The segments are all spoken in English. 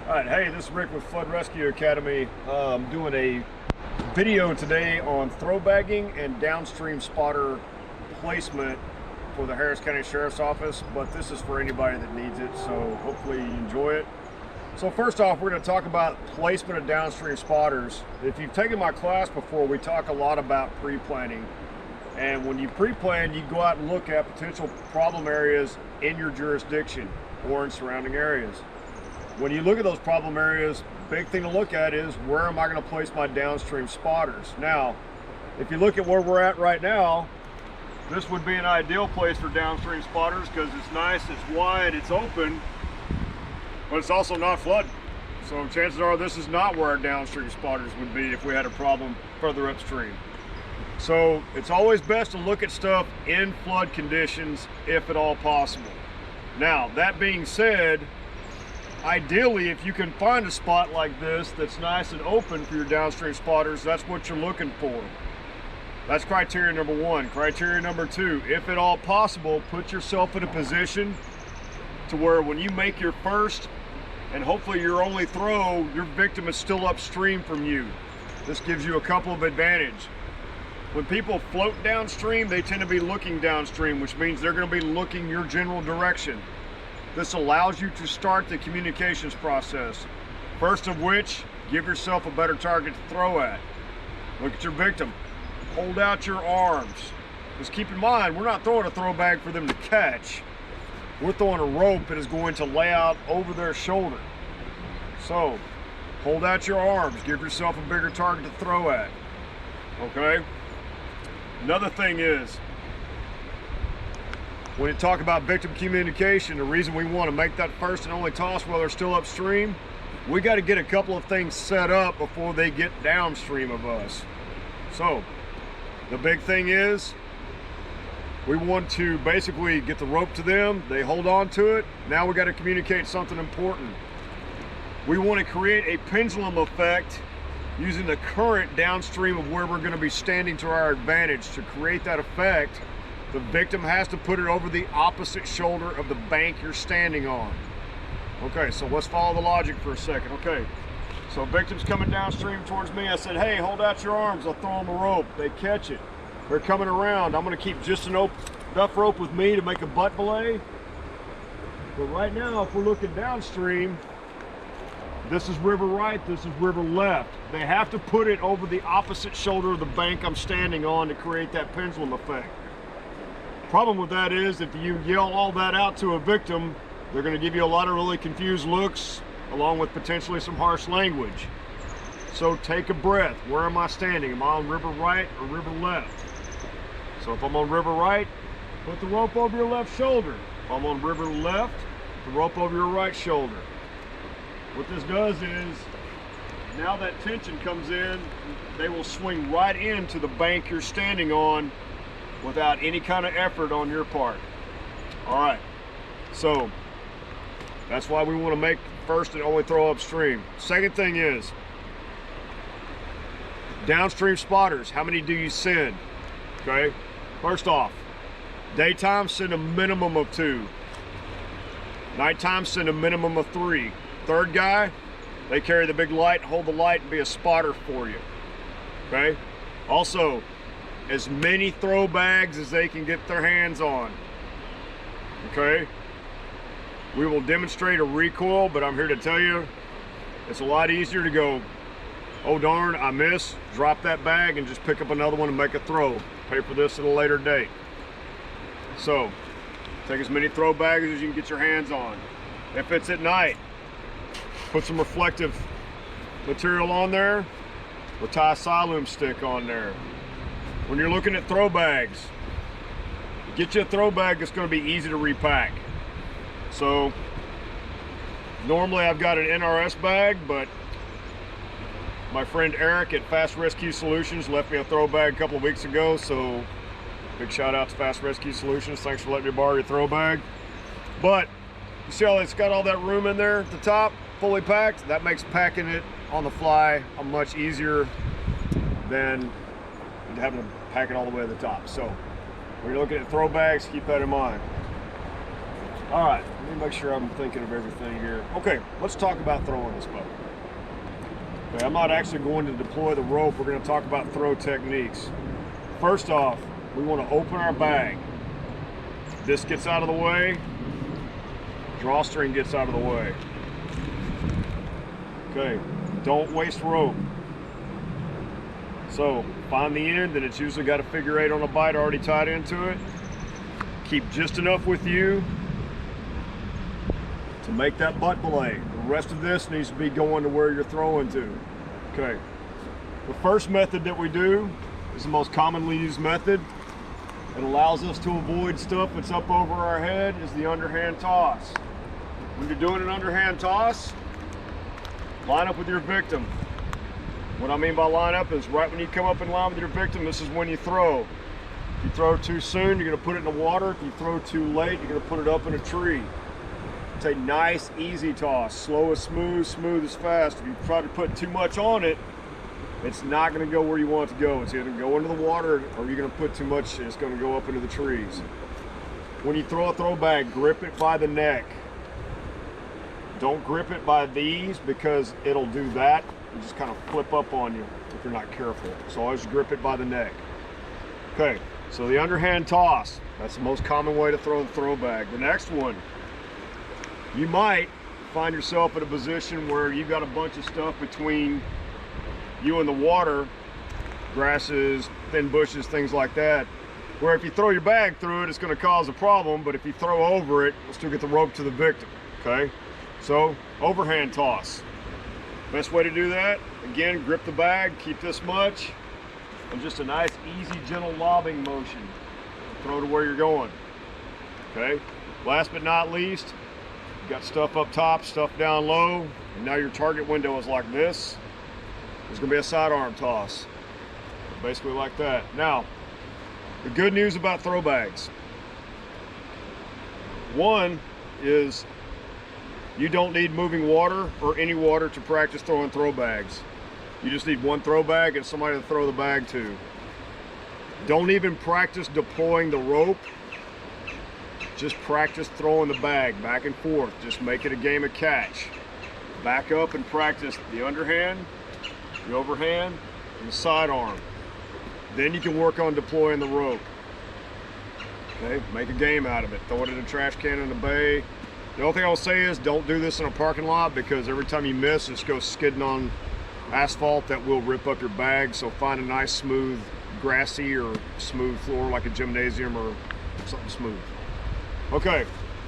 All right, hey, this is Rick with Flood Rescue Academy. I'm doing a video today on throw bagging and downstream spotter placement for the Harris County Sheriff's Office, but this is for anybody that needs it, so hopefully you enjoy it. So first off, we're going to talk about placement of downstream spotters. If you've taken my class before, we talk a lot about pre-planning. And when you pre-plan, you go out and look at potential problem areas in your jurisdiction or in surrounding areas. When you look at those problem areas, big thing to look at is where am I going to place my downstream spotters? Now, if you look at where we're at right now, this would be an ideal place for downstream spotters because it's nice, it's wide, it's open, but it's also not flooded. So chances are this is not where our downstream spotters would be if we had a problem further upstream. So it's always best to look at stuff in flood conditions if at all possible. Now, that being said, ideally, if you can find a spot like this that's nice and open for your downstream spotters, that's what you're looking for. That's criteria number one. Criteria number two, if at all possible, put yourself in a position to where when you make your first and hopefully your only throw, your victim is still upstream from you. This gives you a couple of advantages. When people float downstream, they tend to be looking downstream, which means they're going to be looking your general direction. This allows you to start the communications process. First of which, give yourself a better target to throw at. Look at your victim. Hold out your arms. Just keep in mind, we're not throwing a throw bag for them to catch. We're throwing a rope that is going to lay out over their shoulder. So, hold out your arms. Give yourself a bigger target to throw at. Okay? Another thing is, when you talk about victim communication, the reason we want to make that first and only toss while they're still upstream, we got to get a couple of things set up before they get downstream of us. So, the big thing is, we want to basically get the rope to them, they hold on to it, now we got to communicate something important. We want to create a pendulum effect using the current downstream of where we're going to be standing to our advantage. To create that effect, the victim has to put it over the opposite shoulder of the bank you're standing on. Okay, so let's follow the logic for a second. Okay, so victim's coming downstream towards me. I said, hey, hold out your arms. I'll throw them a rope. They catch it. They're coming around. I'm going to keep just enough rope with me to make a butt belay. But right now, if we're looking downstream, this is river right, this is river left. They have to put it over the opposite shoulder of the bank I'm standing on to create that pendulum effect. Problem with that is, if you yell all that out to a victim, they're going to give you a lot of really confused looks, along with potentially some harsh language. So take a breath. Where am I standing? Am I on river right or river left? So if I'm on river right, put the rope over your left shoulder. If I'm on river left, put the rope over your right shoulder. What this does is, now that tension comes in, they will swing right into the bank you're standing on without any kind of effort on your part. All right, so that's why we want to make first and only throw upstream. Second thing is, downstream spotters, how many do you send? Okay, first off, daytime send a minimum of 2. Nighttime send a minimum of 3. Third guy, they carry the big light, hold the light, and be a spotter for you. Okay? Also, as many throw bags as they can get their hands on. Okay? We will demonstrate a recoil, but I'm here to tell you, it's a lot easier to go, oh darn, I missed, drop that bag and just pick up another one and make a throw. Pay for this at a later date. So, take as many throw bags as you can get your hands on. If it's at night, put some reflective material on there, or tie a siloom stick on there. When you're looking at throw bags, get you a throw bag that's going to be easy to repack. So normally I've got an NRS bag, but my friend Eric at Fast Rescue Solutions left me a throw bag a couple of weeks ago, so big shout out to Fast Rescue Solutions. Thanks for letting me borrow your throw bag. But you see how it's got all that room in there at the top, fully packed? That makes packing it on the fly much easier than having to pack it all the way to the top. So when you're looking at throw bags, keep that in mind. All right, Let me make sure I'm thinking of everything here. Okay, let's talk about throwing this bow. Okay, I'm not actually going to deploy the rope. We're going to talk about throw techniques. First off, we want to open our bag. This gets out of the way. Drawstring gets out of the way. Okay, don't waste rope. So find the end, and it's usually got a figure 8 on a bite already tied into it. Keep just enough with you to make that butt belay. The rest of this needs to be going to where you're throwing to. Okay. The first method that we do is the most commonly used method. It allows us to avoid stuff that's up over our head, is the underhand toss. When you're doing an underhand toss, line up with your victim. What I mean by line up is right when you come up in line with your victim, this is when you throw. If you throw too soon, you're gonna put it in the water. If you throw too late, you're gonna put it up in a tree. It's a nice, easy toss. Slow is smooth, smooth is fast. If you try to put too much on it, it's not gonna go where you want it to go. It's either gonna go into the water, or you're gonna put too much, it's gonna go up into the trees. When you throw a throw bag, grip it by the neck. Don't grip it by these, because it'll do that. It'll just kind of flip up on you if you're not careful. So always grip it by the neck. Okay, so the underhand toss, that's the most common way to throw the throw bag. The next one, you might find yourself in a position where you've got a bunch of stuff between you and the water, grasses, thin bushes, things like that, where if you throw your bag through it, it's going to cause a problem, but if you throw over it, you'll still get the rope to the victim. Okay, so overhand toss. Best way to do that, again, grip the bag, keep this much, and just a nice, easy, gentle lobbing motion. Throw to where you're going. Okay, last but not least, you got stuff up top, stuff down low, and now your target window is like this. There's gonna be a sidearm toss, basically like that. Now, the good news about throw bags. One is you don't need moving water or any water to practice throwing throw bags. You just need one throw bag and somebody to throw the bag to. Don't even practice deploying the rope. Just practice throwing the bag back and forth. Just make it a game of catch. Back up and practice the underhand, the overhand, and the sidearm. Then you can work on deploying the rope. Okay, make a game out of it. Throw it in a trash can in the bay. The only thing I'll say is don't do this in a parking lot, because every time you miss, it just goes skidding on asphalt that will rip up your bag. So find a nice, smooth, grassy or smooth floor like a gymnasium or something smooth. Okay,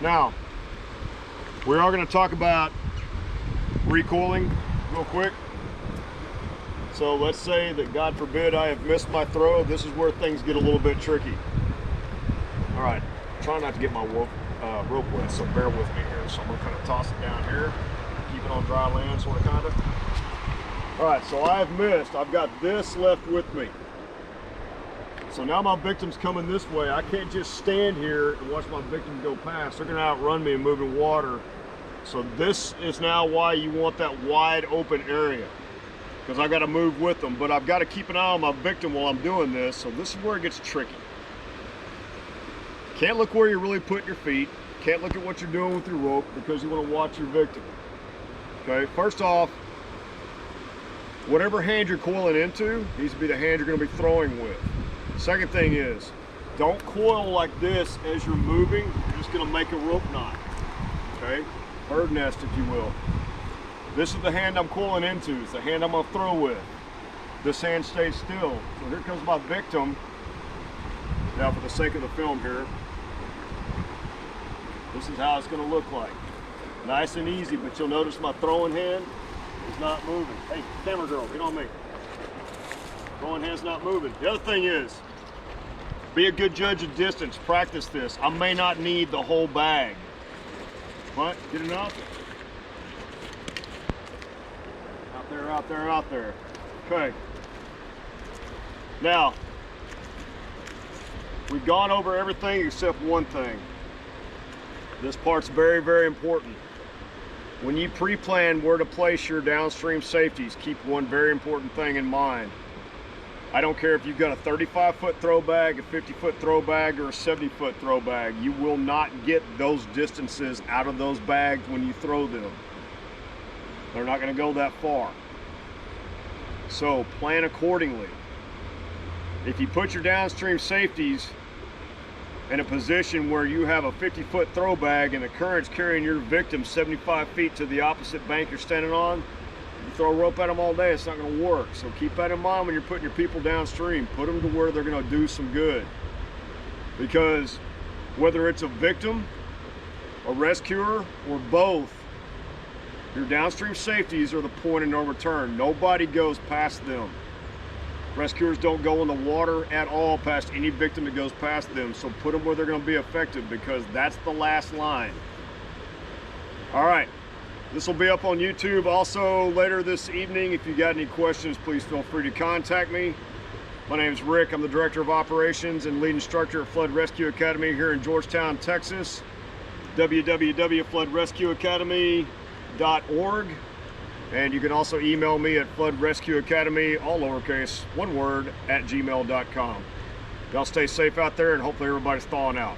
now we are going to talk about recoiling real quick. So let's say that, God forbid, I have missed my throw. This is where things get a little bit tricky. All right, try not to get my rope wet, so bear with me here. So I'm gonna kind of toss it down here, keep it on dry land, sort of, kind of. All right, so I have missed. I've got this left with me. So now my victim's coming this way. I can't just stand here and watch my victim go past. They're gonna outrun me and move in water. So this is now why you want that wide open area, because I got to move with them, but I've got to keep an eye on my victim while I'm doing this. So this is where it gets tricky. Can't look where you're really putting your feet. Can't look at what you're doing with your rope, because you want to watch your victim. Okay, first off, whatever hand you're coiling into needs to be the hand you're going to be throwing with. Second thing is, don't coil like this as you're moving. You're just going to make a rope knot. Okay, bird nest, if you will. This is the hand I'm coiling into. It's the hand I'm going to throw with. This hand stays still. So here comes my victim. Now, for the sake of the film here, this is how it's going to look like. Nice and easy, but you'll notice my throwing hand is not moving. Hey, camera girl, get on me. Throwing hand's not moving. The other thing is, be a good judge of distance. Practice this. I may not need the whole bag, but get it out there. Out there, out there, out there. Okay. Now, we've gone over everything except one thing. This part's very, very important. When you pre-plan where to place your downstream safeties, keep one very important thing in mind. I don't care if you've got a 35-foot throw bag, a 50-foot throw bag, or a 70-foot throw bag. You will not get those distances out of those bags when you throw them. They're not going to go that far. So plan accordingly. If you put your downstream safeties in a position where you have a 50-foot throw bag and the current's carrying your victim 75 feet to the opposite bank you're standing on, you throw a rope at them all day, it's not going to work. So keep that in mind when you're putting your people downstream. Put them to where they're going to do some good. Because whether it's a victim, a rescuer, or both, your downstream safeties are the point of no return. Nobody goes past them. Rescuers don't go in the water at all past any victim that goes past them. So put them where they're going to be effective, because that's the last line. All right. This will be up on YouTube also later this evening. If you got any questions, please feel free to contact me. My name is Rick. I'm the Director of Operations and Lead Instructor at Flood Rescue Academy here in Georgetown, Texas. www.floodrescueacademy.org. And you can also email me at floodrescueacademy, all lowercase, one word, @gmail.com. Y'all stay safe out there, and hopefully everybody's thawing out.